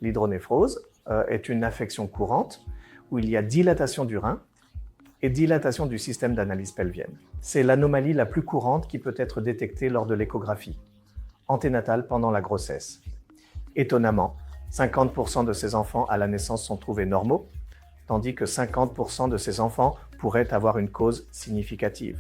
L'hydronéphrose est une affection courante où il y a dilatation du rein et dilatation du système d'analyse pelvienne. C'est l'anomalie la plus courante qui peut être détectée lors de l'échographie anténatale pendant la grossesse. Étonnamment, 50% de ces enfants à la naissance sont trouvés normaux, tandis que 50% de ces enfants pourraient avoir une cause significative.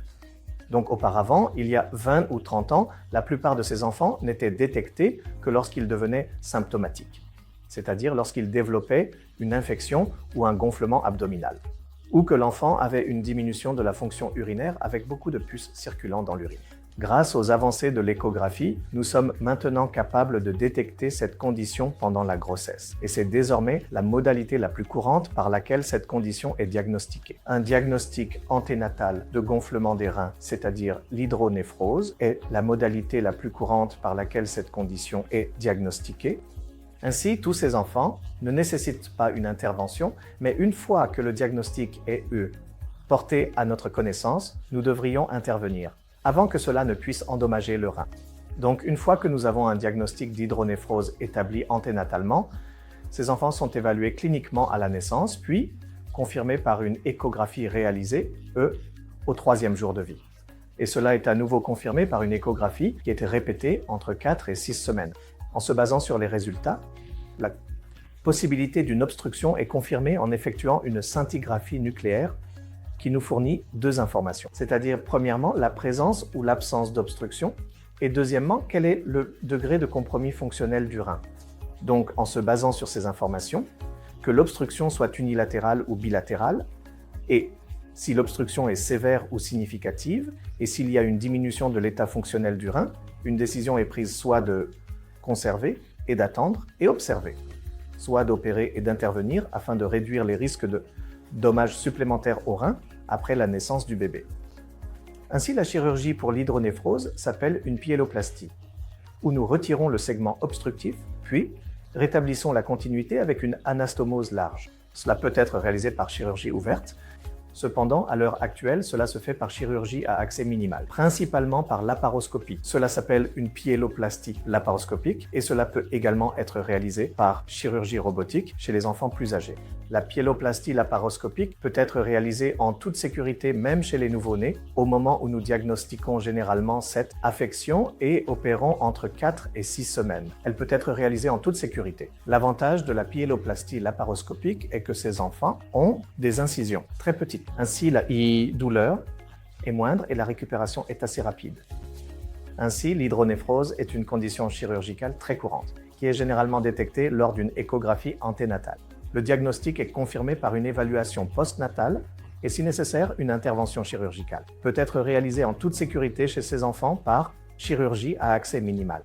Donc auparavant, il y a 20 ou 30 ans, la plupart de ces enfants n'étaient détectés que lorsqu'ils devenaient symptomatiques, c'est-à-dire lorsqu'ils développaient une infection ou un gonflement abdominal, ou que l'enfant avait une diminution de la fonction urinaire avec beaucoup de pus circulant dans l'urine. Grâce aux avancées de l'échographie, nous sommes maintenant capables de détecter cette condition pendant la grossesse. Et c'est désormais la modalité la plus courante par laquelle cette condition est diagnostiquée. Un diagnostic anténatal de gonflement des reins, c'est-à-dire l'hydronéphrose, est la modalité la plus courante par laquelle cette condition est diagnostiquée. Ainsi, tous ces enfants ne nécessitent pas une intervention, mais une fois que le diagnostic est porté à notre connaissance, nous devrions intervenir, avant que cela ne puisse endommager le rein. Donc, une fois que nous avons un diagnostic d'hydronéphrose établi anténatalement, ces enfants sont évalués cliniquement à la naissance, puis confirmés par une échographie réalisée, au 3e jour de vie. Et cela est à nouveau confirmé par une échographie qui était répétée entre 4 et 6 semaines. En se basant sur les résultats, la possibilité d'une obstruction est confirmée en effectuant une scintigraphie nucléaire qui nous fournit 2 informations, c'est-à-dire premièrement la présence ou l'absence d'obstruction et deuxièmement quel est le degré de compromis fonctionnel du rein. Donc en se basant sur ces informations, que l'obstruction soit unilatérale ou bilatérale et si l'obstruction est sévère ou significative et s'il y a une diminution de l'état fonctionnel du rein, une décision est prise soit de conserver et d'attendre et observer, soit d'opérer et d'intervenir afin de réduire les risques de dommages supplémentaires au rein après la naissance du bébé. Ainsi, la chirurgie pour l'hydronéphrose s'appelle une pyéloplastie, où nous retirons le segment obstructif, puis rétablissons la continuité avec une anastomose large. Cela peut être réalisé par chirurgie ouverte. Cependant, à l'heure actuelle, cela se fait par chirurgie à accès minimal, principalement par laparoscopie. Cela s'appelle une pyéloplastie laparoscopique et cela peut également être réalisé par chirurgie robotique chez les enfants plus âgés. La pyéloplastie laparoscopique peut être réalisée en toute sécurité même chez les nouveau-nés au moment où nous diagnostiquons généralement cette affection et opérons entre 4 et 6 semaines. Elle peut être réalisée en toute sécurité. L'avantage de la pyéloplastie laparoscopique est que ces enfants ont des incisions très petites. Ainsi, la douleur est moindre et la récupération est assez rapide. Ainsi, l'hydronéphrose est une condition chirurgicale très courante, qui est généralement détectée lors d'une échographie anténatale. Le diagnostic est confirmé par une évaluation postnatale et, si nécessaire, une intervention chirurgicale. Peut être réalisée en toute sécurité chez ces enfants par chirurgie à accès minimal.